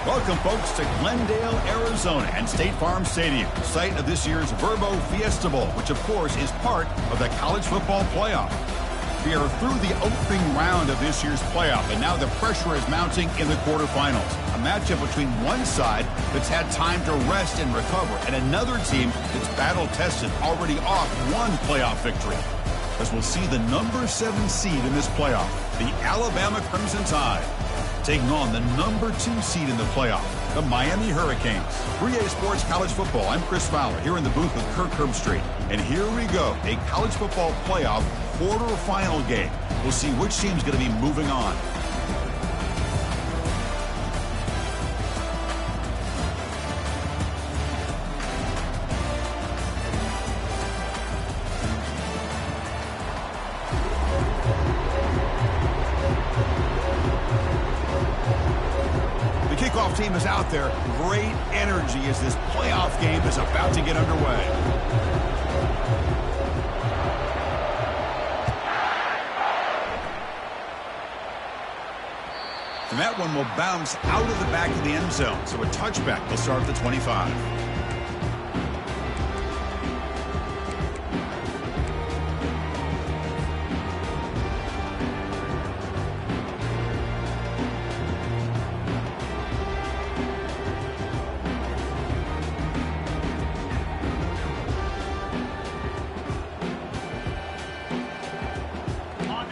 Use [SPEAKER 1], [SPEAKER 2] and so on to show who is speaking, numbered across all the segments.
[SPEAKER 1] Welcome, folks, to Glendale, Arizona and State Farm Stadium, site of this year's Verbo Fiesta Bowl, which, of course, is part of the college football playoff. We are through the opening round of this year's playoff, and now the pressure is mounting in the quarterfinals. A matchup between one side that's had time to rest and recover, and another team that's battle-tested, already off one playoff victory. As we'll see the number 7 seed in this playoff, the Alabama Crimson Tide, taking on the number 2 seed in the playoff, the Miami Hurricanes. 3A Sports College Football, I'm Chris Fowler, here in the booth with Kirk Herbstreit. And here we go, a college football playoff quarterfinal game. We'll see which team's going to be moving on. Team is out there. Great energy as this playoff game is about to get underway. And that one will bounce out of the back of the end zone. So a touchback will start at the 25.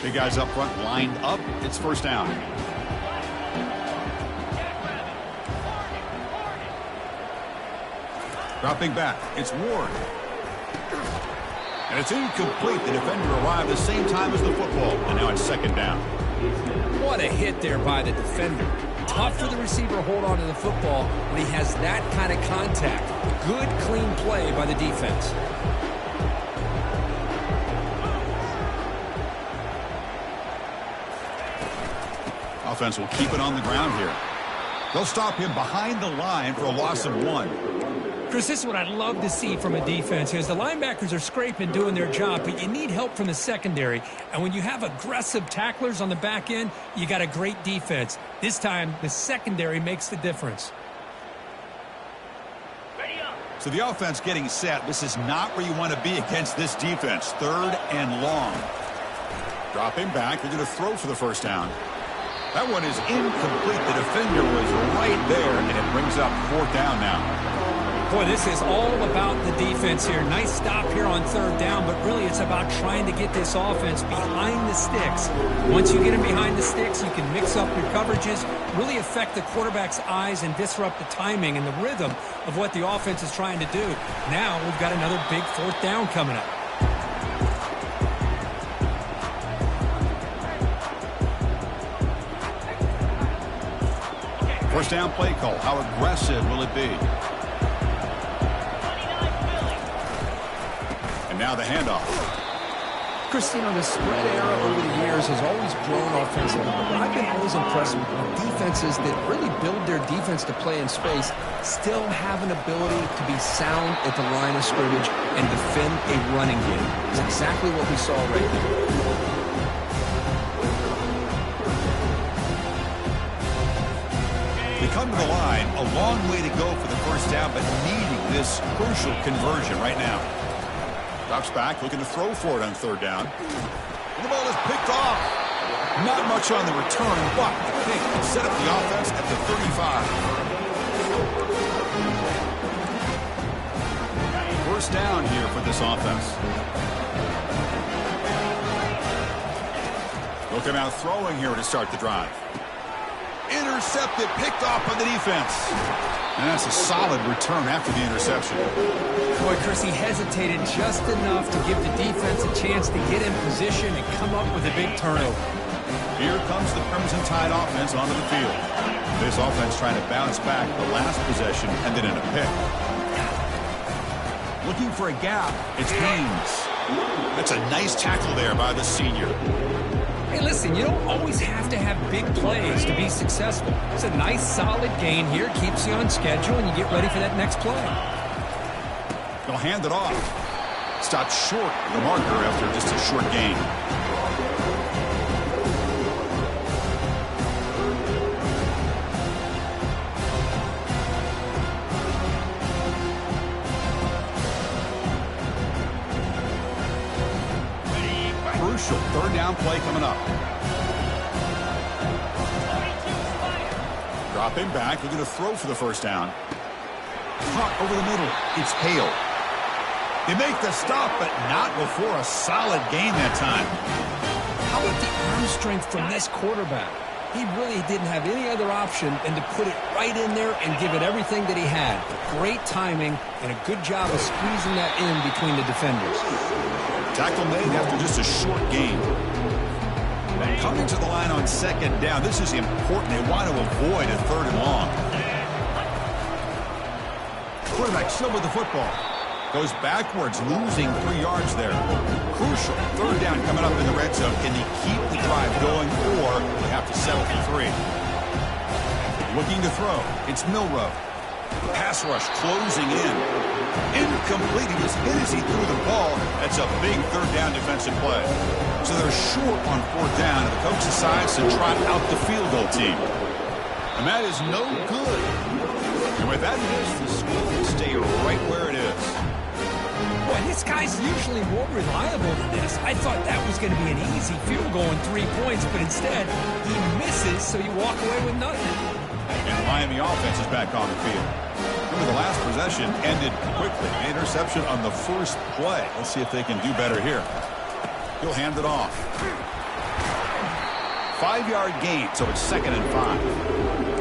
[SPEAKER 1] Big guys up front lined up. It's first down. Dropping back. It's Ward. And it's incomplete. The defender arrived the same time as the football. And now it's second down.
[SPEAKER 2] What a hit there by the defender. Tough for the receiver to hold on to the football when he has that kind of contact. Good, clean play by the defense.
[SPEAKER 1] Offense will keep it on the ground here. They'll stop him behind the line for a loss of 1.
[SPEAKER 3] Chris, this is what I'd love to see from a defense. As the linebackers are scraping, doing their job, but you need help from the secondary. And when you have aggressive tacklers on the back end, you got a great defense. This time, the secondary makes the difference.
[SPEAKER 1] So the offense getting set. This is not where you want to be against this defense. 3rd and long. Dropping back. They're going to throw for the first down. That one is incomplete. The defender was right there, and it brings up 4th down now.
[SPEAKER 3] Boy, this is all about the defense here. Nice stop here on 3rd down, but really it's about trying to get this offense behind the sticks. Once you get them behind the sticks, you can mix up your coverages, really affect the quarterback's eyes and disrupt the timing and the rhythm of what the offense is trying to do. Now we've got another big 4th down coming up.
[SPEAKER 1] First down play call. How aggressive will it be? And now the handoff.
[SPEAKER 2] Christine, the spread era over the years has always grown offensively, but I've been always impressed with defenses that really build their defense to play in space, still have an ability to be sound at the line of scrimmage and defend a running game. It's exactly what we saw right there.
[SPEAKER 1] Come to the line, a long way to go for the first down, but needing this crucial conversion right now. Drops back, looking to throw for it on 3rd down. And the ball is picked off. Not much on the return, but they set up the offense at the 35. First down here for this offense. Looking out throwing here to start the drive. Intercepted, picked off by the defense. And that's a solid return after the interception.
[SPEAKER 3] Boy, Chris, he hesitated just enough to give the defense a chance to get in position and come up with a big turnover.
[SPEAKER 1] Here comes the Crimson Tide offense onto the field. This offense trying to bounce back the last possession and then in a pick. Looking for a gap. It's Haynes. That's a nice tackle there by the senior.
[SPEAKER 3] Hey, listen, you don't always have to have big plays to be successful. It's a nice, solid gain here. Keeps you on schedule, and you get ready for that next play.
[SPEAKER 1] They'll hand it off. Stopped short of the marker after just a short gain. third down play coming up. Dropping back, looking to throw for the first down. Caught over the middle. It's Hale. They make the stop, but not before a solid gain that time.
[SPEAKER 2] How about the arm strength from this quarterback? He really didn't have any other option than to put it right in there and give it everything that he had. Great timing and a good job of squeezing that in between the defenders.
[SPEAKER 1] Tackle made after just a short gain. Coming to the line on second down. This is important. They want to avoid a third and long. Quarterback still with the football. Goes backwards, losing 3 yards there. Crucial. Third down coming up in the red zone. Can they keep the drive going, or they have to settle for 3? Looking to throw. It's Milrow. Pass rush closing in. Incomplete. He was hit as he threw the ball. That's a big third down defensive play. So they're short on fourth down, and the coach decides to trot out the field goal team. And that is no good. And with that miss, the score will stay right where it is.
[SPEAKER 3] Boy, this guy's usually more reliable than this. I thought that was going to be an easy field goal in 3 points, but instead, he misses, so you walk away with nothing.
[SPEAKER 1] And the Miami offense is back on the field. Remember, the last possession ended quickly. An interception on the first play. Let's see if they can do better here. He'll hand it off. 5-yard gain, so it's 2nd and 5.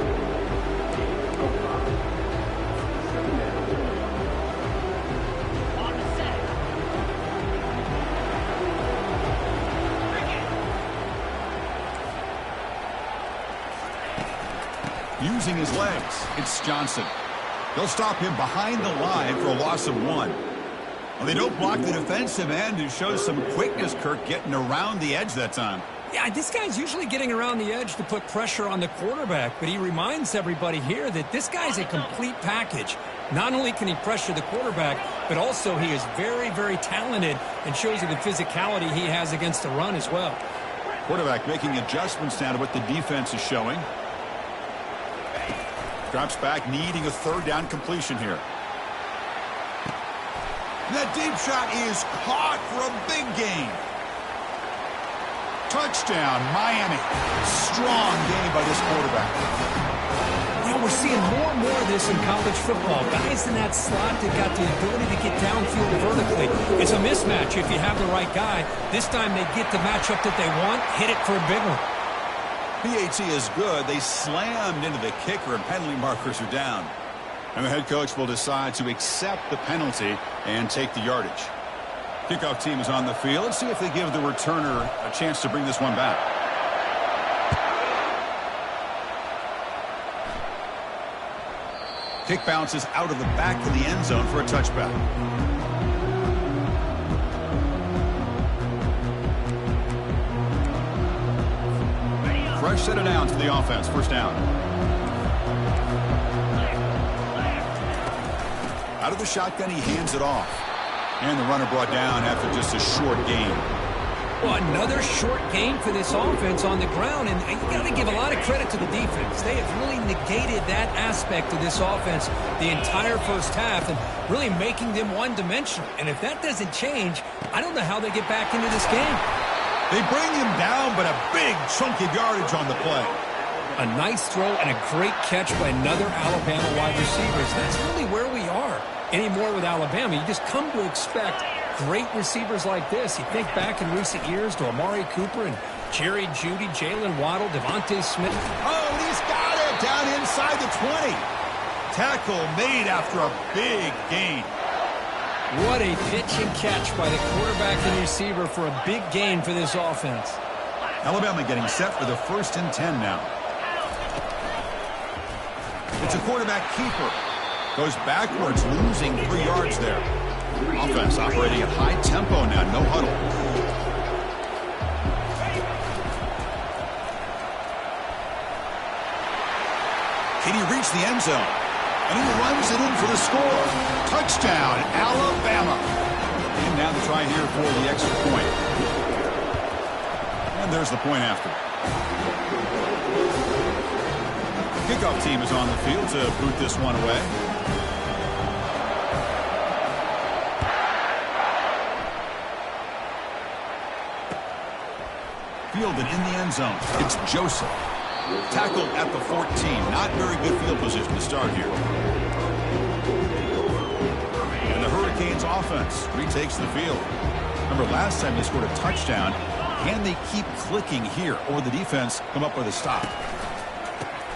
[SPEAKER 1] Using his legs, it's Johnson. They'll stop him behind the line for a loss of 1. Well, they don't block the defensive end, who shows some quickness, Kirk, getting around the edge that time.
[SPEAKER 3] Yeah, this guy's usually getting around the edge to put pressure on the quarterback, but he reminds everybody here that this guy's a complete package. Not only can he pressure the quarterback, but also he is very, very talented and shows you the physicality he has against the run as well.
[SPEAKER 1] Quarterback making adjustments now to what the defense is showing. Drops back, needing a third down completion here. That deep shot is caught for a big gain. Touchdown, Miami. Strong game by this quarterback.
[SPEAKER 3] You know, we're seeing more and more of this in college football. Guys in that slot that got the ability to get downfield vertically. It's a mismatch if you have the right guy. This time they get the matchup that they want, hit it for a big one.
[SPEAKER 1] PAT is good. They slammed into the kicker, and penalty markers are down. And the head coach will decide to accept the penalty and take the yardage. Kickoff team is on the field. Let's see if they give the returner a chance to bring this one back. Kick bounces out of the back of the end zone for a touchback. Fresh set of downs for the offense. First down. Out of the shotgun, he hands it off. And the runner brought down after just a short gain.
[SPEAKER 3] Well, another short gain for this offense on the ground, and you got to give a lot of credit to the defense. They have really negated that aspect of this offense the entire first half and really making them one-dimensional. And if that doesn't change, I don't know how they get back into this game.
[SPEAKER 1] They bring him down, but a big chunk of yardage on the play.
[SPEAKER 3] A nice throw and a great catch by another Alabama wide receiver. That's really where we are anymore with Alabama. You just come to expect great receivers like this. You think back in recent years to Amari Cooper and Jerry Jeudy, Jalen Waddle, Devontae Smith.
[SPEAKER 1] Oh, and he's got it down inside the 20. Tackle made after a big gain.
[SPEAKER 3] What a pitch and catch by the quarterback and receiver for a big gain for this offense.
[SPEAKER 1] Alabama getting set for the 1st and 10 now. It's a quarterback keeper. Goes backwards, losing 3 yards there. Offense operating at high tempo now, no huddle. Can he reach the end zone? And he runs it in for the score. Touchdown, Alabama. And now the try here for the extra point. And there's the point after. Kickoff team is on the field to boot this one away. fielded in the end zone. It's Joseph. Tackled at the 14. Not very good field position to start here. And the Hurricanes offense retakes the field. Remember, last time they scored a touchdown. Can they keep clicking here, or the defense come up with a stop?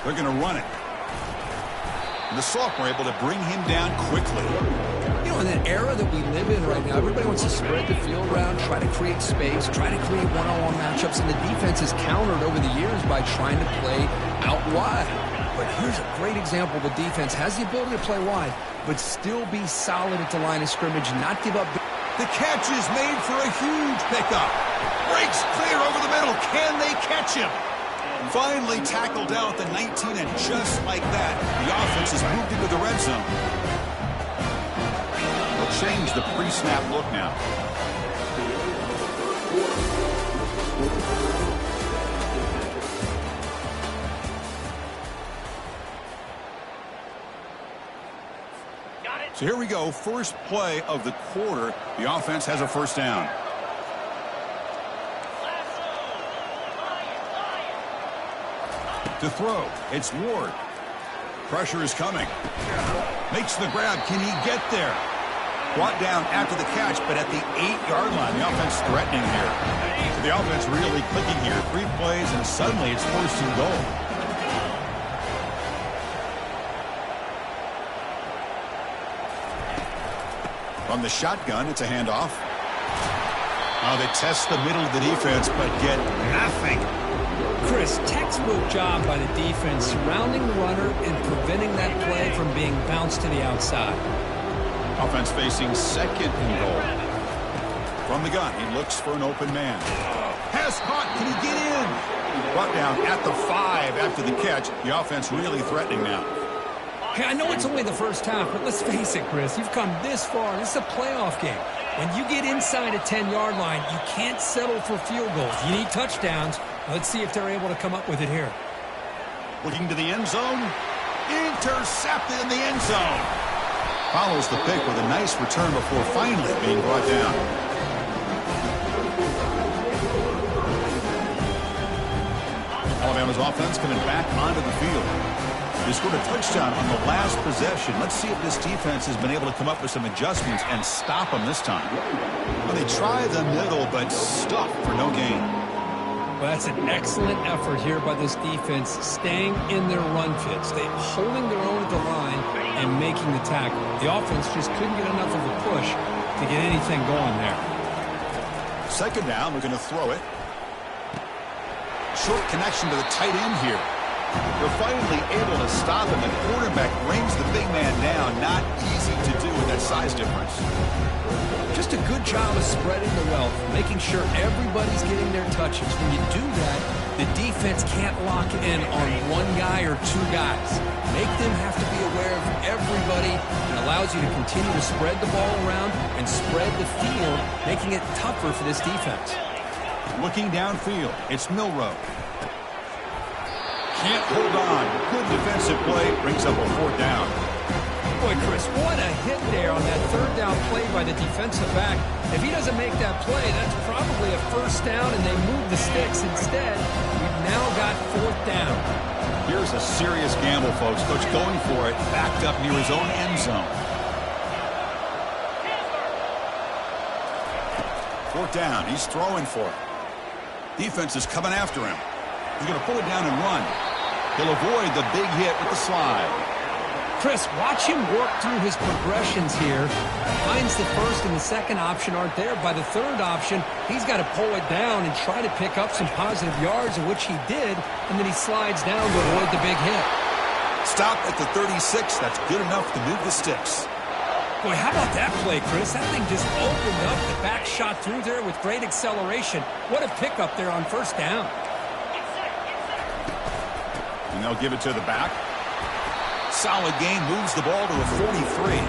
[SPEAKER 1] They're going to run it. And the sophomore able to bring him down quickly.
[SPEAKER 2] You know, in the era that we live in right now, everybody wants to spread the field around, try to create space, try to create one-on-one matchups, and the defense has countered over the years by trying to play out wide. But here's a great example. The defense has the ability to play wide, but still be solid at the line of scrimmage, not give up.
[SPEAKER 1] The catch is made for a huge pickup. Breaks clear over the middle. Can they catch him? Finally tackled down at the 19, and just like that, the offense has moved into the red zone. They'll change the pre-snap look now. So here we go, first play of the quarter. The offense has a first down. To throw, it's Ward. Pressure is coming. Makes the grab. Can he get there? Brought down after the catch, but at the 8-yard line. The offense threatening here. So the offense really clicking here. 3 plays, and suddenly it's first and goal. From the shotgun, it's a handoff. Oh, they test the middle of the defense, but get nothing.
[SPEAKER 3] Chris, textbook job by the defense surrounding the runner and preventing that play from being bounced to the outside.
[SPEAKER 1] Offense facing second and goal. From the gun, he looks for an open man. Pass caught. Can he get in? Brought down at the 5 after the catch. The offense really threatening now.
[SPEAKER 3] Hey, I know it's only the first half, but let's face it, Chris. You've come this far. This is a playoff game. When you get inside a 10-yard line, you can't settle for field goals. You need touchdowns. Let's see if they're able to come up with it here.
[SPEAKER 1] Looking to the end zone. Intercepted in the end zone. Follows the pick with a nice return before finally being brought down. Alabama's offense coming back onto the field. They scored a touchdown on the last possession. Let's see if this defense has been able to come up with some adjustments and stop them this time. Well, they try the middle, but stuck for no gain.
[SPEAKER 3] Well, that's an excellent effort here by this defense, staying in their run fits. They holding their own at the line and making the tackle. The offense just couldn't get enough of a push to get anything going there.
[SPEAKER 1] Second down, we're going to throw it. Short connection to the tight end here. They're finally able to stop him. The quarterback brings the big man down. Not easy to do with that size difference.
[SPEAKER 2] Just a good job of spreading the wealth, making sure everybody's getting their touches. When you do that, the defense can't lock in on one guy or 2 guys. Make them have to be aware of everybody, and allows you to continue to spread the ball around and spread the field, making it tougher for this defense.
[SPEAKER 1] Looking downfield, it's Milroe. Can't hold on. Good defensive play. Brings up a 4th down.
[SPEAKER 3] Boy, Chris, what a hit there on that 3rd down play by the defensive back. If he doesn't make that play, that's probably a first down, and they move the sticks instead. We've now got 4th down.
[SPEAKER 1] Here's a serious gamble, folks. Coach going for it, backed up near his own end zone. 4th down. He's throwing for it. Defense is coming after him. He's going to pull it down and run. He'll avoid the big hit with the slide.
[SPEAKER 3] Chris, watch him work through his progressions here. Finds the first and the second option aren't there. By the 3rd option, he's got to pull it down and try to pick up some positive yards, in which he did, and then he slides down to avoid the big hit.
[SPEAKER 1] Stop at the 36. That's good enough to move the sticks.
[SPEAKER 3] Boy, how about that play, Chris? That thing just opened up. The back shot through there with great acceleration. What a pickup there on 1st down.
[SPEAKER 1] And they'll give it to the back. Solid gain, moves the ball to a 43.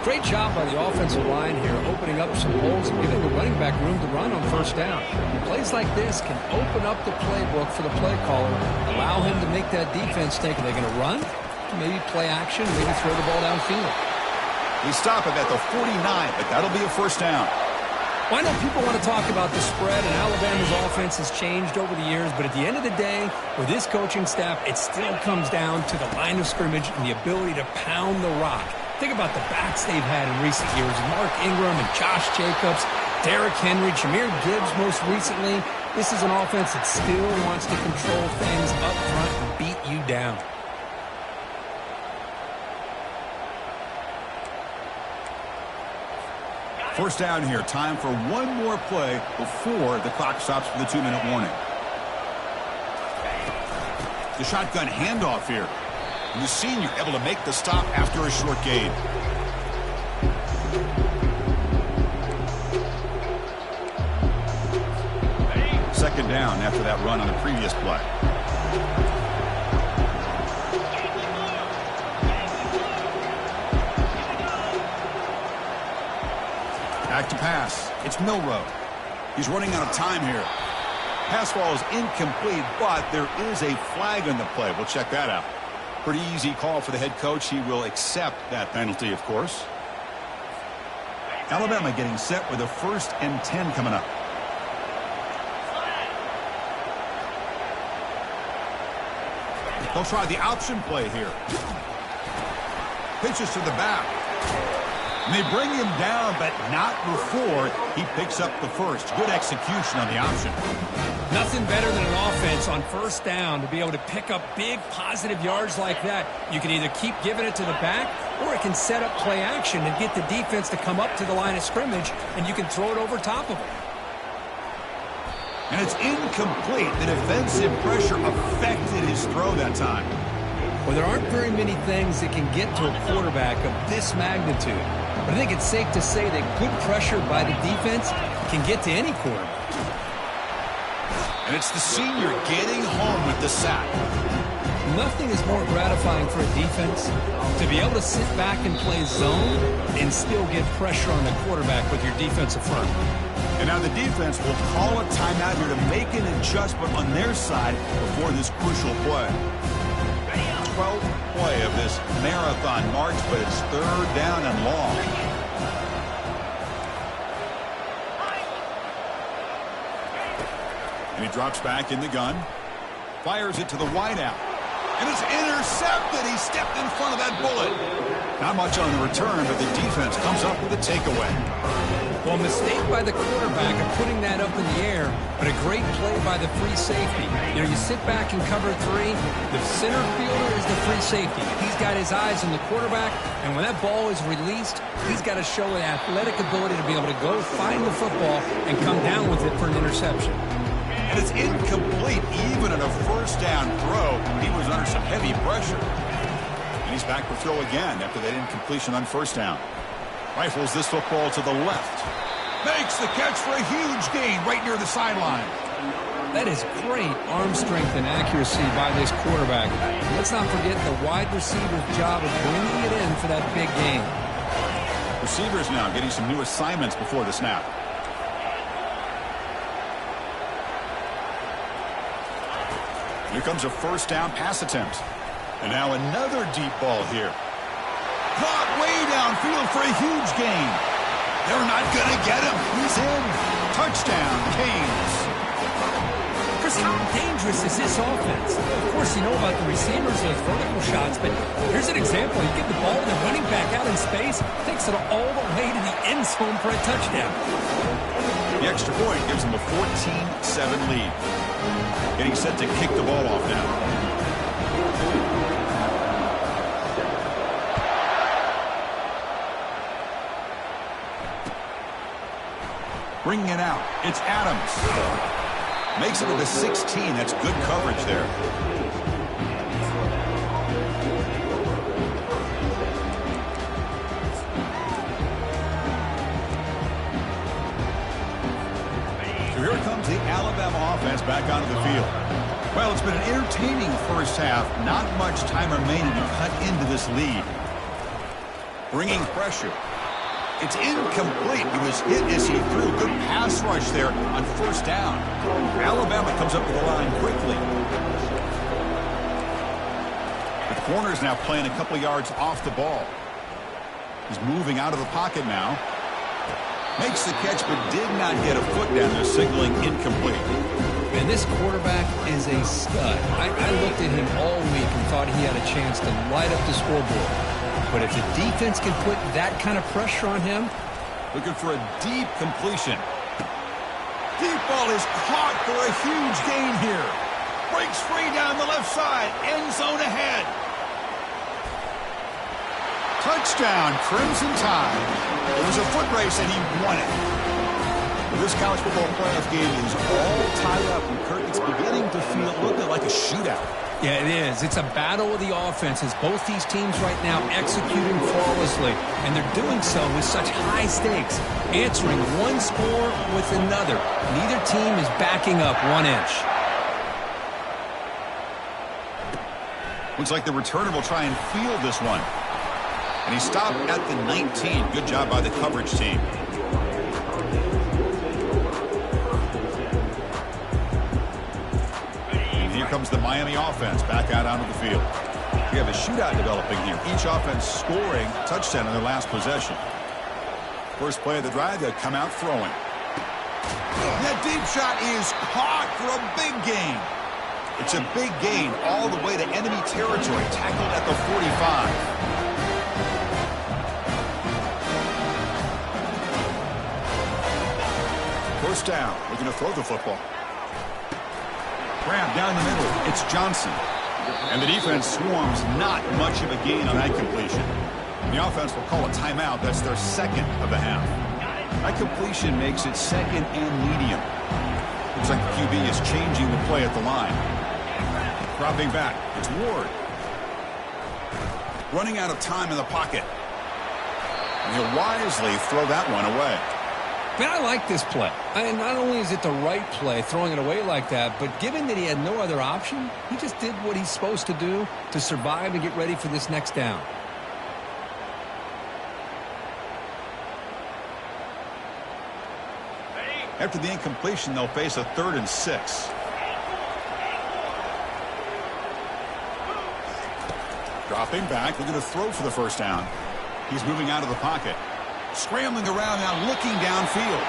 [SPEAKER 3] Great job by the offensive line here, opening up some holes and giving the running back room to run on 1st down. Plays like this can open up the playbook for the play caller, allow him to make that defense think, are they going to run? Maybe play action, maybe throw the ball downfield.
[SPEAKER 1] We stop it at the 49, but that'll be a 1st down.
[SPEAKER 3] Well, I know people want to talk about the spread, and Alabama's offense has changed over the years, but at the end of the day, with this coaching staff, it still comes down to the line of scrimmage and the ability to pound the rock. Think about the backs they've had in recent years, Mark Ingram and Josh Jacobs, Derrick Henry, Jahmyr Gibbs most recently. This is an offense that still wants to control things up front and beat you down.
[SPEAKER 1] First down here. Time for one more play before the clock stops for the 2-minute warning. The shotgun handoff here. And the senior able to make the stop after a short gain. Second down after that run on the previous play. Back to pass. It's Milroe. He's running out of time here. Pass ball is incomplete, but there is a flag on the play. We'll check that out. Pretty easy call for the head coach. He will accept that penalty, of course. Alabama getting set with a 1st and 10 coming up. They'll try the option play here. Pitches to the back. And they bring him down, but not before he picks up the first. Good execution on the option.
[SPEAKER 3] Nothing better than an offense on first down to be able to pick up big positive yards like that. You can either keep giving it to the back, or it can set up play action and get the defense to come up to the line of scrimmage, and you can throw it over top of them.
[SPEAKER 1] And it's incomplete. The defensive pressure affected his throw that time.
[SPEAKER 3] Well, there aren't very many things that can get to a quarterback of this magnitude. But I think it's safe to say that good pressure by the defense can get to any quarterback.
[SPEAKER 1] And it's the senior getting home with the sack.
[SPEAKER 3] Nothing is more gratifying for a defense to be able to sit back and play zone and still get pressure on the quarterback with your defensive front.
[SPEAKER 1] And now the defense will call a timeout here to make an adjustment on their side before this crucial play. 12th play of this marathon march, but it's 3rd down and long. And he drops back in the gun. Fires it to the wideout. And it's intercepted. He stepped in front of that bullet. Not much on the return, but the defense comes up with a takeaway.
[SPEAKER 3] Well, mistake by the quarterback of putting that up in the air, but a great play by the free safety. You know, you sit back and cover 3. The center fielder is the free safety. He's got his eyes on the quarterback, and when that ball is released, he's got to show an athletic ability to be able to go find the football and come down with it for an interception.
[SPEAKER 1] And it's incomplete even at a first down throw. He was under some heavy pressure. And he's back for throw again after that incompletion on first down. Rifles this football to the left. Makes the catch for a huge gain right near the sideline.
[SPEAKER 3] That is great arm strength and accuracy by this quarterback. Let's not forget the wide receiver's job of bringing it in for that big gain.
[SPEAKER 1] Receivers now getting some new assignments before the snap. Here comes a first down pass attempt. And now another deep ball here. Caught way downfield for a huge gain. They're not going to get him. He's in. Touchdown, Canes.
[SPEAKER 3] Chris, how dangerous is this offense? Of course, you know about the receivers, those vertical shots, but here's an example. You get the ball to the running back out in space, takes it all the way to the end zone for a touchdown.
[SPEAKER 1] The extra point gives them a 14-7 lead. Getting set to kick the ball off now. Bringing it out. It's Adams. Makes it to the 16. That's good coverage there. So here comes the Alabama offense back onto the field. Well, it's been an entertaining first half. Not much time remaining to cut into this lead. Bringing pressure. It's incomplete. He was hit as he threw. Good pass rush there on first down. Alabama comes up to the line quickly. The corner's now playing a couple yards off the ball. He's moving out of the pocket now. Makes the catch, but did not get a foot down there, signaling incomplete.
[SPEAKER 2] And this quarterback is a stud. I looked at him all week and thought he had a chance to light up the scoreboard. But if the defense can put that kind of pressure on him.
[SPEAKER 1] Looking for a deep completion. Deep ball is caught for a huge gain here. Breaks free down the left side. End zone ahead. Touchdown, Crimson Tide. It was a foot race, and he won it. This college football playoff game is all tied up, and Kirk, it's beginning to feel a little bit like a shootout.
[SPEAKER 3] Yeah, it is. It's a battle of the offenses. Both these teams right now executing flawlessly, and they're doing so with such high stakes, answering one score with another. Neither team is backing up 1 inch.
[SPEAKER 1] Looks like the returner will try and field this one. And he stopped at the 19. Good job by the coverage team. Here comes the Miami offense back out onto the field. We have a shootout developing here. Each offense scoring a touchdown in their last possession. First play of the drive, they'll come out throwing. That deep shot is caught for a big gain. It's a big gain all the way to enemy territory, tackled at the 45. First down, looking to throw the football. Grab down the middle. It's Johnson. And the defense swarms not much of a gain on that completion. The offense will call a timeout. That's their second of the half. That completion makes it second and medium. Looks like the QB is changing the play at the line. Dropping back. It's Ward. Running out of time in the pocket. And he'll wisely throw that one away.
[SPEAKER 2] Man, I like this play. And not only is it the right play, throwing it away like that, but given that he had no other option, he just did what he's supposed to do to survive and get ready for this next down.
[SPEAKER 1] After the incompletion, they'll face a 3rd and 6. Dropping back, looking to throw for the first down. He's moving out of the pocket. Scrambling around now, looking downfield.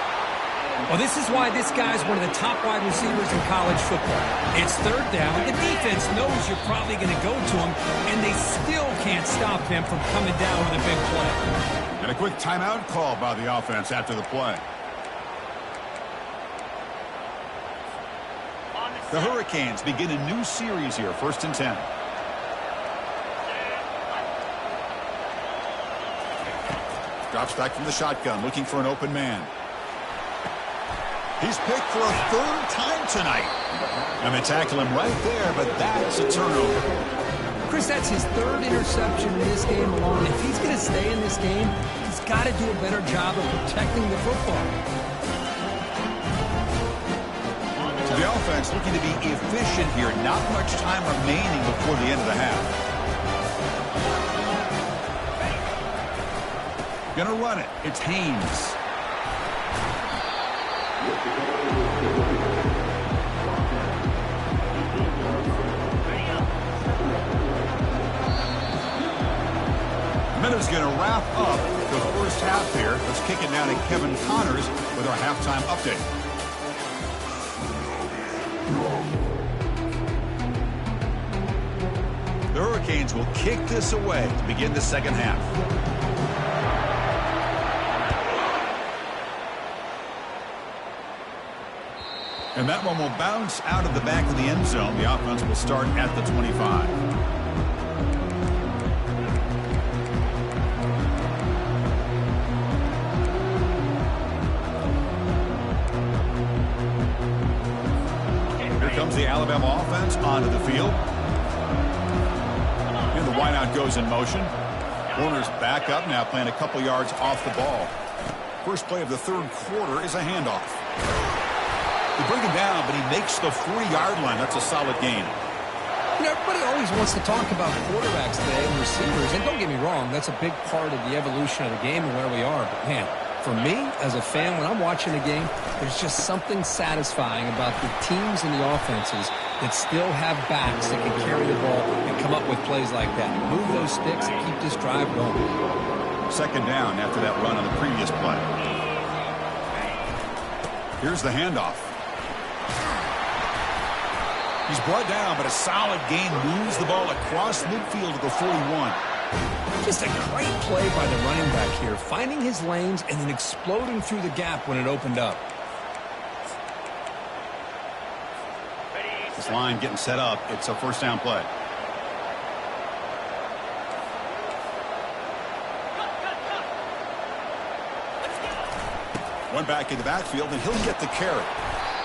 [SPEAKER 3] Well, this is why this guy's one of the top wide receivers in college football. It's 3rd down. The defense knows you're probably going to go to him, and they still can't stop him from coming down with a big play.
[SPEAKER 1] And a quick timeout call by the offense after the play. The Hurricanes begin a new series here, 1st and 10. Drops back from the shotgun, looking for an open man. He's picked for a 3rd time tonight. And they tackle him right there, but that's a turnover.
[SPEAKER 2] Chris, that's his 3rd interception in this game alone. If he's going to stay in this game, he's got to do a better job of protecting the football.
[SPEAKER 1] So the offense looking to be efficient here. Not much time remaining before the end of the half. Gonna run it. It's Haynes. Minute's gonna wrap up the first half here. Let's kick it now to Kevin Connors with our halftime update. The Hurricanes will kick this away to begin the second half. And that one will bounce out of the back of the end zone. The offense will start at the 25. Here comes the Alabama offense onto the field. And the wideout goes in motion. Warner's back up now, playing a couple yards off the ball. First play of the 3rd quarter is a handoff. They bring him down, but he makes the 40-yard line. That's a solid gain.
[SPEAKER 2] You know, everybody always wants to talk about quarterbacks today and receivers. And don't get me wrong, that's a big part of the evolution of the game and where we are. But, man, for me, as a fan, when I'm watching the game, there's just something satisfying about the teams and the offenses that still have backs that can carry the ball and come up with plays like that. Move those sticks and keep this drive going.
[SPEAKER 1] 2nd down after that run on the previous play. Here's the handoff. He's brought down, but a solid gain moves the ball across midfield to the 41.
[SPEAKER 2] Just a great play by the running back here, finding his lanes and then exploding through the gap when it opened up.
[SPEAKER 1] This line getting set up. It's a first down play. One back in the backfield, and he'll get the carry.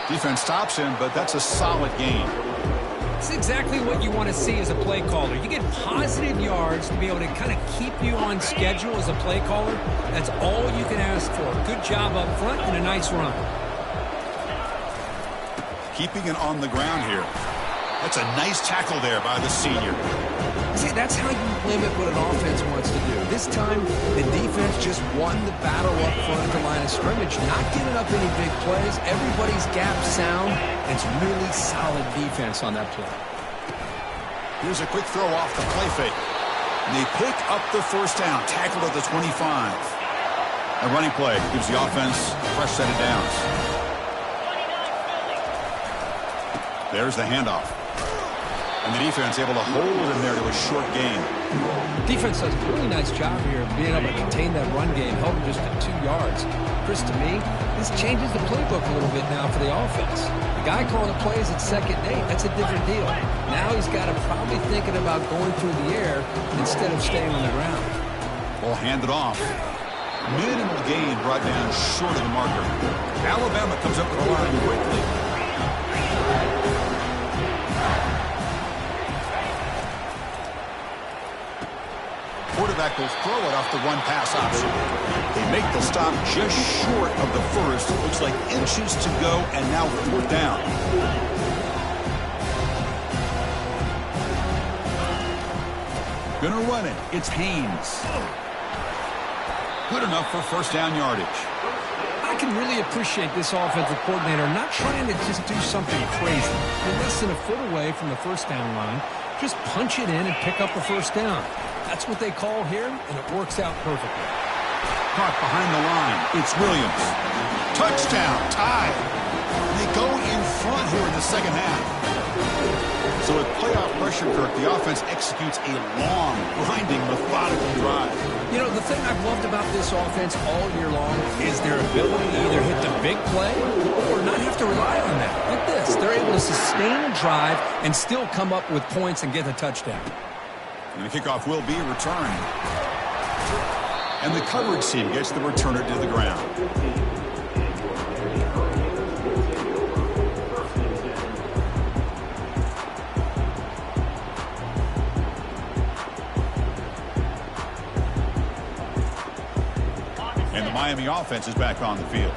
[SPEAKER 1] Defense stops him, but that's a solid gain.
[SPEAKER 3] It's exactly what you want to see as a play caller. You get positive yards to be able to kind of keep you on schedule as a play caller. That's all you can ask for. Good job up front and a nice run.
[SPEAKER 1] Keeping it on the ground here. That's a nice tackle there by the senior.
[SPEAKER 2] See, that's how you limit what an offense wants to do. This time, the defense just won the battle up front at the line of scrimmage, not giving up any big plays. Everybody's gap sound. It's really solid defense on that play.
[SPEAKER 1] Here's a quick throw off the play fake. And they pick up the first down, tackled at the 25. A running play gives the offense a fresh set of downs. There's the handoff. And the defense able to hold him there to a short gain.
[SPEAKER 2] Defense does a really nice job here of being able to contain that run game, held him just at 2 yards. Chris, to me, this changes the playbook a little bit now for the offense. The guy calling the plays at 2nd and 8, that's a different deal. Now he's got to probably thinking about going through the air instead of staying on the ground.
[SPEAKER 1] Ball handed off. Minimal gain brought down short of the marker. Alabama comes up with the line quickly. Quarterback will throw it off the one-pass option. They make the stop just short of the first. Looks like inches to go, and now 4th down. Gonna run it. It's Haynes. Good enough for first down yardage.
[SPEAKER 2] I can really appreciate this offensive coordinator not trying to just do something crazy. You're less than a foot away from the first down line. Just punch it in and pick up the first down. That's what they call here, and it works out perfectly.
[SPEAKER 1] Caught behind the line. It's Williams. Touchdown. Tie. They go in front here in the second half. So with playoff pressure, Kirk, the offense executes a long, grinding, methodical drive.
[SPEAKER 2] You know, the thing I've loved about this offense all year long is their ability to either hit the big play or not have to rely on that. Like this. They're able to sustain a drive and still come up with points and get a touchdown.
[SPEAKER 1] And the kickoff will be returned. And the coverage team gets the returner to the ground. And the Miami offense is back on the field.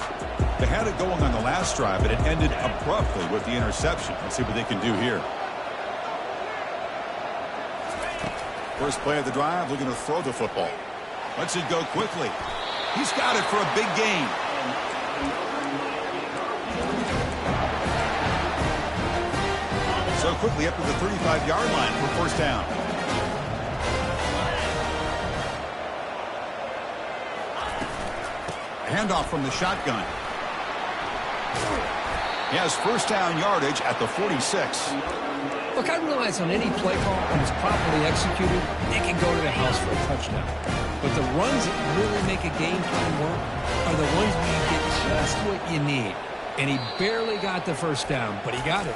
[SPEAKER 1] They had it going on the last drive, but it ended abruptly with the interception. Let's see what they can do here. First play of the drive, looking to throw the football. Lets it go quickly. He's got it for a big gain. So quickly up to the 35-yard line for first down. Handoff from the shotgun. He has first down yardage at the 46.
[SPEAKER 2] Look, I realize on any play call, when it's properly executed, it can go to the house for a touchdown. But the runs that really make a game plan work are the ones where you get just what you need. And he barely got the first down, but he got it.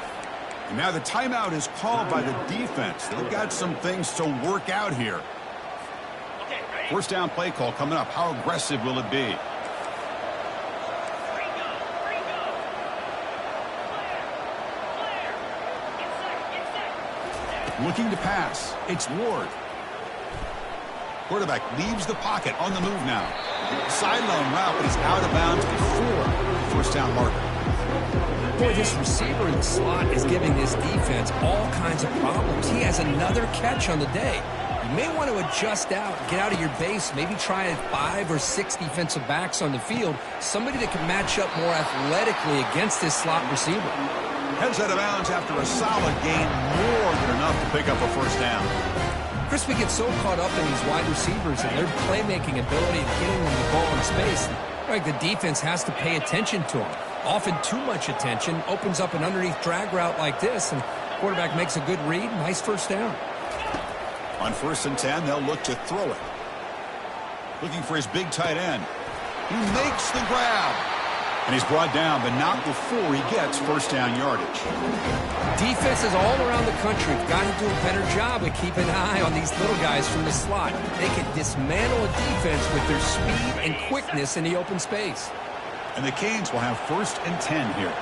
[SPEAKER 1] And now the timeout is called by the defense. They've got some things to work out here. First down play call coming up. How aggressive will it be? Looking to pass. It's Ward. Quarterback leaves the pocket on the move now. Sideline route, but he's out of bounds before the first down marker.
[SPEAKER 2] Boy, this receiver in the slot is giving this defense all kinds of problems. He has another catch on the day. You may want to adjust out, get out of your base, maybe try 5 or 6 defensive backs on the field, somebody that can match up more athletically against this slot receiver.
[SPEAKER 1] Heads out of bounds after a solid gain, more than enough to pick up a first down.
[SPEAKER 2] Chris, we get so caught up in these wide receivers and their playmaking ability and getting them the ball in space. Like the defense has to pay attention to them. Often too much attention opens up an underneath drag route like this, and quarterback makes a good read. Nice first down.
[SPEAKER 1] On 1st and 10, they'll look to throw it. Looking for his big tight end. He makes the grab. And he's brought down, but not before he gets first down yardage.
[SPEAKER 2] Defenses all around the country have got to do a better job of keeping an eye on these little guys from the slot. They can dismantle a defense with their speed and quickness in the open space.
[SPEAKER 1] And the Canes will have 1st and 10 here.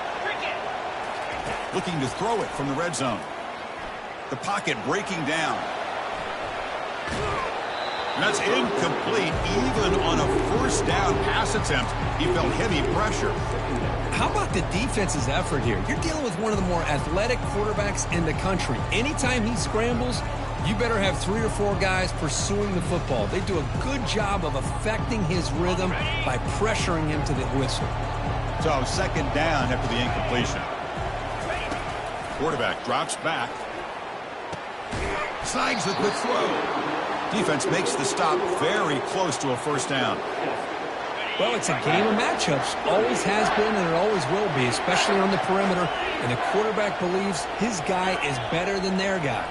[SPEAKER 1] Looking to throw it from the red zone. The pocket breaking down. And that's incomplete. Even on a first down pass attempt, he felt heavy pressure.
[SPEAKER 2] How about the defense's effort here? You're dealing with one of the more athletic quarterbacks in the country. Anytime he scrambles, you better have 3 or 4 guys pursuing the football. They do a good job of affecting his rhythm by pressuring him to the whistle.
[SPEAKER 1] So 2nd down after the incompletion. Quarterback drops back. Snags the quick throw. Defense makes the stop very close to a first down.
[SPEAKER 2] Well, it's a game of matchups. Always has been and it always will be, especially on the perimeter. And the quarterback believes his guy is better than their guy.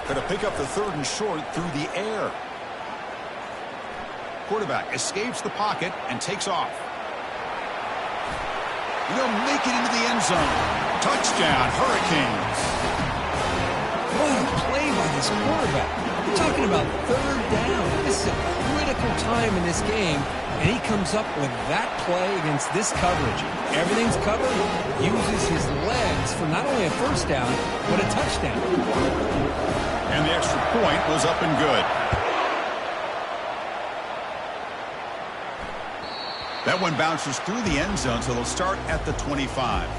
[SPEAKER 1] Going to pick up the 3rd and short through the air. Quarterback escapes the pocket and takes off. He'll make it into the end zone. Touchdown, Hurricanes.
[SPEAKER 2] What a play by this quarterback. We're talking about 3rd down. This is a critical time in this game, and he comes up with that play against this coverage. Everything's covered, uses his legs for not only a first down, but a touchdown.
[SPEAKER 1] And the extra point was up and good. That one bounces through the end zone, so they'll start at the 25.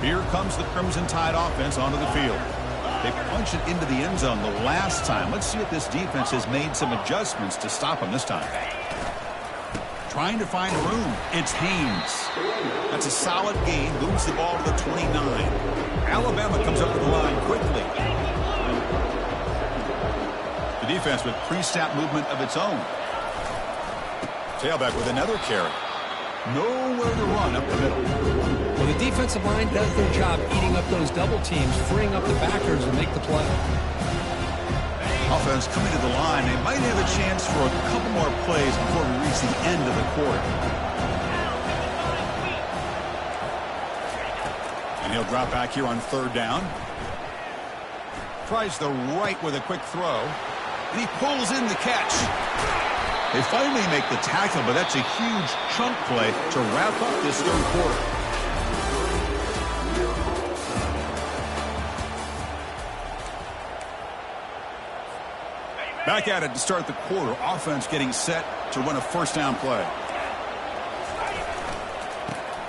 [SPEAKER 1] Here comes the Crimson Tide offense onto the field. They punched it into the end zone the last time. Let's see if this defense has made some adjustments to stop them this time. Trying to find room. It's Haynes. That's a solid gain. Moves the ball to the 29. Alabama comes up to the line quickly. The defense with pre-snap movement of its own. Tailback with another carry. Nowhere to run up the middle.
[SPEAKER 2] Well, the defensive line does their job eating up those double teams, freeing up the backers to make the play.
[SPEAKER 1] Offense coming to the line. They might have a chance for a couple more plays before we reach the end of the quarter. And he'll drop back here on 3rd down. Tries the right with a quick throw. And he pulls in the catch. They finally make the tackle, but that's a huge chunk play to wrap up this 3rd quarter. Back at it to start the quarter. Offense getting set to run a first down play.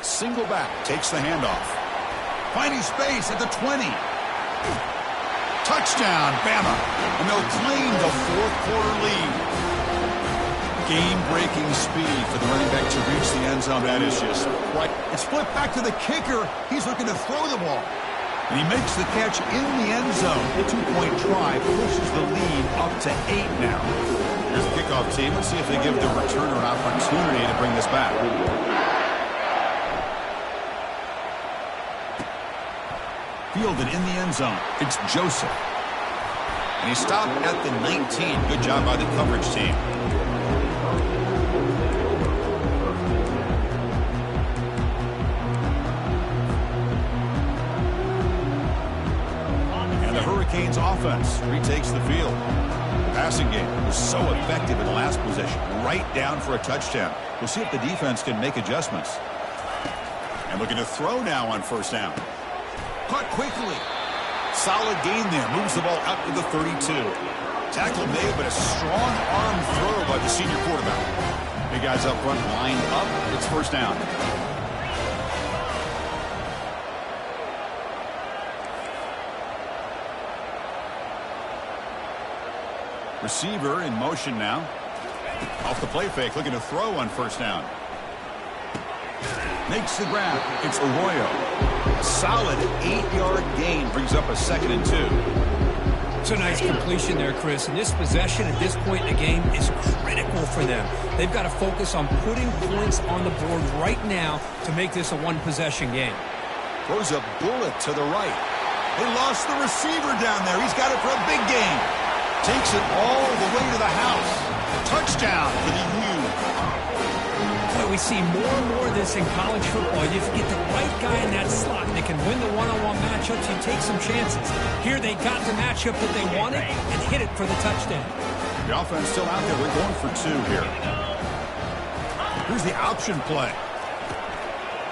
[SPEAKER 1] Single back, takes the handoff. Finding space at the 20. Touchdown, Bama. And they'll claim the 4th quarter lead. Game-breaking speed for the running back to reach the end zone. That is just right. It's flipped back to the kicker. He's looking to throw the ball. And he makes the catch in the end zone. The 2-point try pushes the lead up to 8 now. Here's the kickoff team. Let's see if they give the returner an opportunity to bring this back. Fielded in the end zone. It's Joseph. And he stopped at the 19. Good job by the coverage team. Hurricanes offense retakes the field. The passing game was so effective in the last possession, right down for a touchdown. We'll see if the defense can make adjustments. And looking to throw now on first down. Caught quickly. Solid gain there. Moves the ball out to the 32. Tackle made, but a strong arm throw by the senior quarterback. Big guys up front lined up. It's first down. Receiver in motion now. Off the play fake, looking to throw on first down. Makes the grab. It's Arroyo. A solid 8-yard gain brings up a 2nd and 2.
[SPEAKER 3] It's a nice completion there, Chris. And this possession at this point in the game is critical for them. They've got to focus on putting points on the board right now to make this a one-possession game.
[SPEAKER 1] Throws a bullet to the right. They lost the receiver down there. He's got it for a big gain. Takes it all the way to the house. Touchdown for the U.
[SPEAKER 3] Boy, we see more and more of this in college football. You get the right guy in that slot that can win the one-on-one matchups. You take some chances. Here they got the matchup that they wanted and hit it for the touchdown.
[SPEAKER 1] The offense still out there. They're going for 2 here. Here's the option play.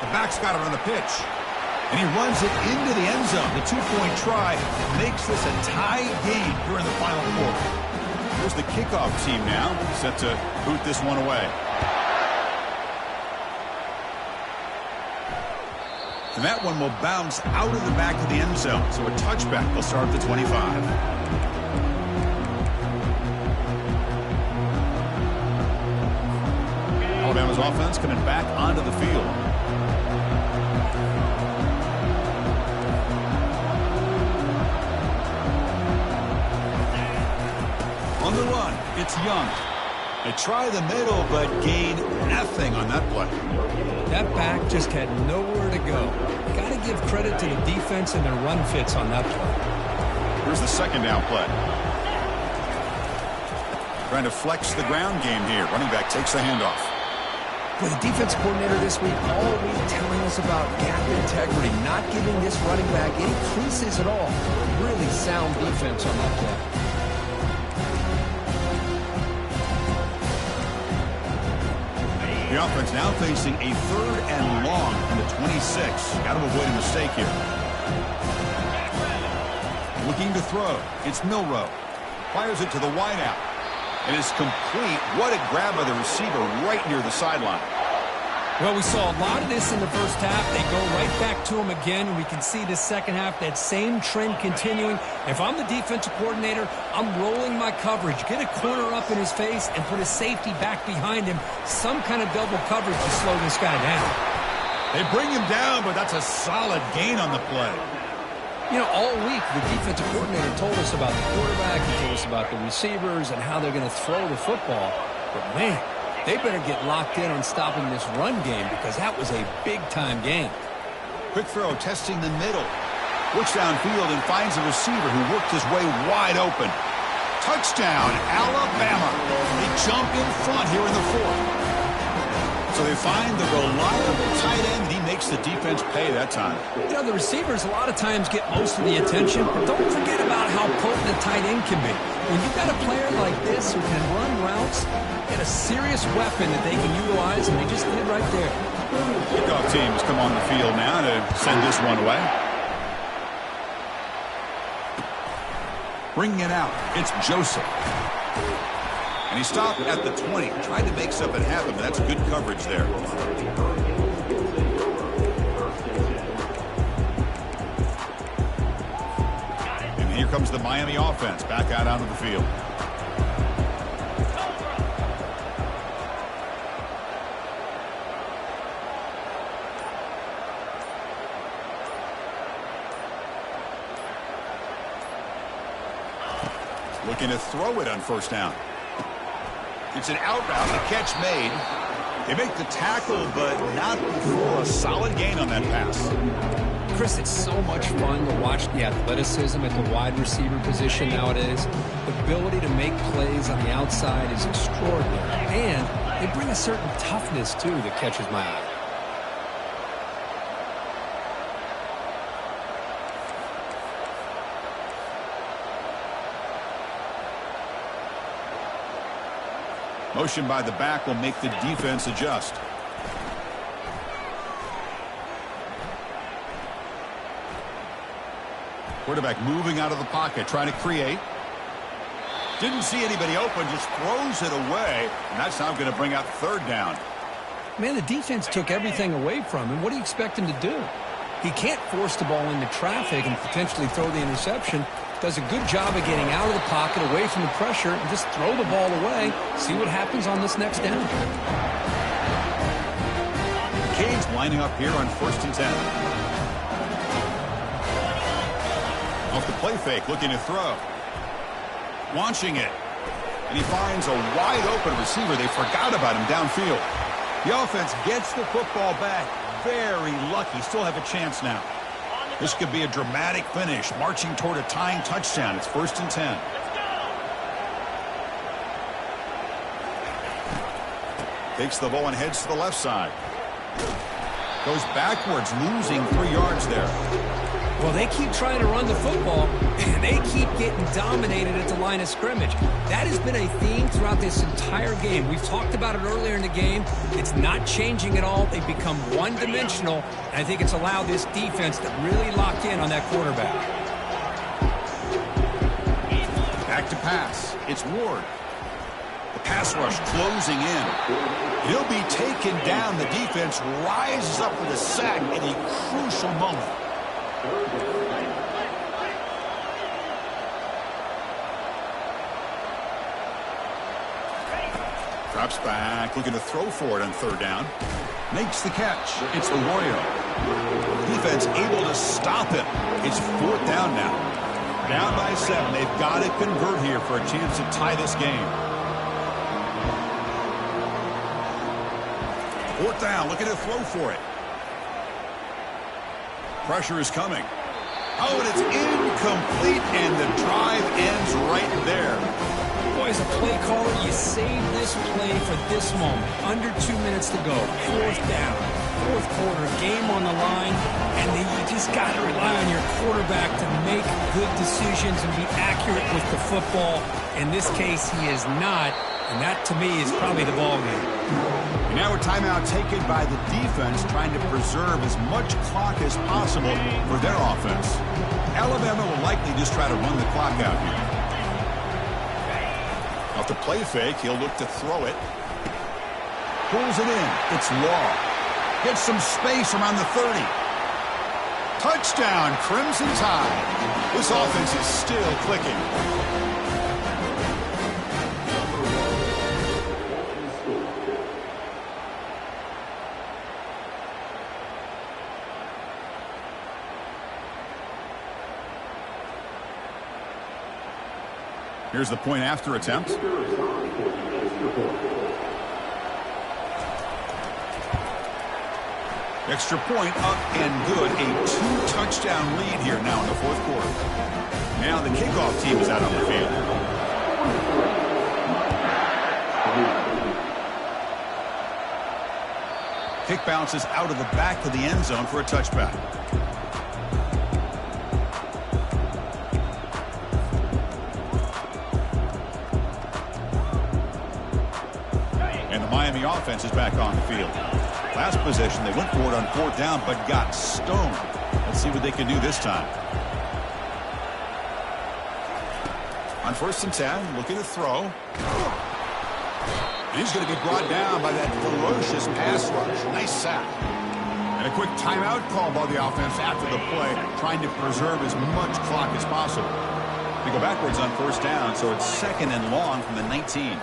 [SPEAKER 1] The back's got it on the pitch. And he runs it into the end zone. The 2-point try makes this a tie game here in the final quarter. Here's the kickoff team now, set to boot this one away. And that one will bounce out of the back of the end zone. So a touchback will start at the 25. Alabama's offense coming back onto the field. On the run, it's Young. They try the middle, but gain nothing on that play.
[SPEAKER 3] That back just had nowhere to go. Got to give credit to the defense and their run fits on that play.
[SPEAKER 1] Here's the 2nd down play. Trying to flex the ground game here. Running back takes the handoff.
[SPEAKER 2] With the defense coordinator this week all week telling us about gap integrity, not giving this running back any creases at all. Really sound defense on that play.
[SPEAKER 1] The offense now facing a 3rd and long from the 26. Got to avoid a mistake here. Looking to throw. It's Milroe. Fires it to the wideout. It is complete. What a grab by the receiver right near the sideline.
[SPEAKER 3] Well, we saw a lot of this in the first half. They go right back to him again. We can see the second half, that same trend continuing. If I'm the defensive coordinator, I'm rolling my coverage. Get a corner up in his face and put a safety back behind him. Some kind of double coverage to slow this guy down.
[SPEAKER 1] They bring him down, but that's a solid gain on the play.
[SPEAKER 2] You know, all week, the defensive coordinator told us about the quarterback. He told us about the receivers and how they're going to throw the football. But, man, they better get locked in on stopping this run game because that was a big-time game.
[SPEAKER 1] Quick throw, testing the middle. Looks downfield and finds a receiver who worked his way wide open. Touchdown, Alabama. They jump in front here in the 4th. So they find the reliable tight end, and he makes the defense pay that time.
[SPEAKER 3] You know, the receivers a lot of times get most of the attention, but don't forget about how potent a tight end can be. When you've got a player like this who can run routes, get a serious weapon that they can utilize, and they just did right there.
[SPEAKER 1] Kickoff teams come on the field now to send this one away. Bringing it out, it's Joseph. And he stopped at the 20. Tried to make something happen, but that's good coverage there. And here comes the Miami offense back out onto the field. Looking to throw it on first down. It's an out route, the catch made. They make the tackle, but not before a solid gain on that pass.
[SPEAKER 3] Chris, it's so much fun to watch the athleticism at the wide receiver position nowadays. The ability to make plays on the outside is extraordinary. And they bring a certain toughness, too, that catches my eye.
[SPEAKER 1] Motion by the back will make the defense adjust. Quarterback moving out of the pocket, trying to create. Didn't see anybody open, just throws it away. And that's now going to bring out 3rd down.
[SPEAKER 3] Man, the defense took everything away from him. What do you expect him to do?
[SPEAKER 2] He can't force the ball into traffic and potentially throw the interception. Does a good job of getting out of the pocket, away from the pressure, and just throw the ball away. See what happens on this next down.
[SPEAKER 1] Cade's lining up here on 1st and 10. Off the play fake, looking to throw. Launching it. And he finds a wide-open receiver. They forgot about him downfield. The offense gets the football back. Very lucky. Still have a chance now. This could be a dramatic finish, marching toward a tying touchdown. It's 1st and 10. Takes the ball and heads to the left side. Goes backwards, losing 3 yards there.
[SPEAKER 3] Well, they keep trying to run the football, and they keep getting dominated at the line of scrimmage. That has been a theme throughout this entire game. We've talked about it earlier in the game. It's not changing at all. They've become one-dimensional, and I think it's allowed this defense to really lock in on that quarterback.
[SPEAKER 1] Back to pass. It's Ward. The pass rush closing in. He'll be taken down. The defense rises up with a sack in a crucial moment. Drops back, looking to throw for it on 3rd down. Makes the catch. It's Arroyo. Defense able to stop him. It's 4th down now. Down by 7. They've got to convert here for a chance to tie this game. 4th down, looking to throw for it. Pressure is coming. Oh, and it's incomplete, and the drive ends right there.
[SPEAKER 3] Boy, as a play caller, you save this play for this moment. Under 2 minutes to go. 4th down. 4th quarter, game on the line, and then you just got to rely on your quarterback to make good decisions and be accurate with the football. In this case, he is not, and that, to me, is probably the ball game.
[SPEAKER 1] Now a timeout taken by the defense, trying to preserve as much clock as possible for their offense. Alabama will likely just try to run the clock out here. Off the play fake, he'll look to throw it. Pulls it in. It's Law. Gets some space around the 30. Touchdown, Crimson Tide. This offense is still clicking. Here's the point after attempt. Extra point up and good. A 2-touchdown lead here now in the 4th quarter. Now the kickoff team is out on the field. Kick bounces out of the back of the end zone for a touchback. Miami offense is back on the field. Last possession, they went for it on 4th down, but got stoned. Let's see what they can do this time. On 1st and 10, looking to throw. And he's going to be brought down by that ferocious pass rush. Nice sack. And a quick timeout call by the offense after the play, trying to preserve as much clock as possible. They go backwards on 1st down, so it's 2nd and long from the 19.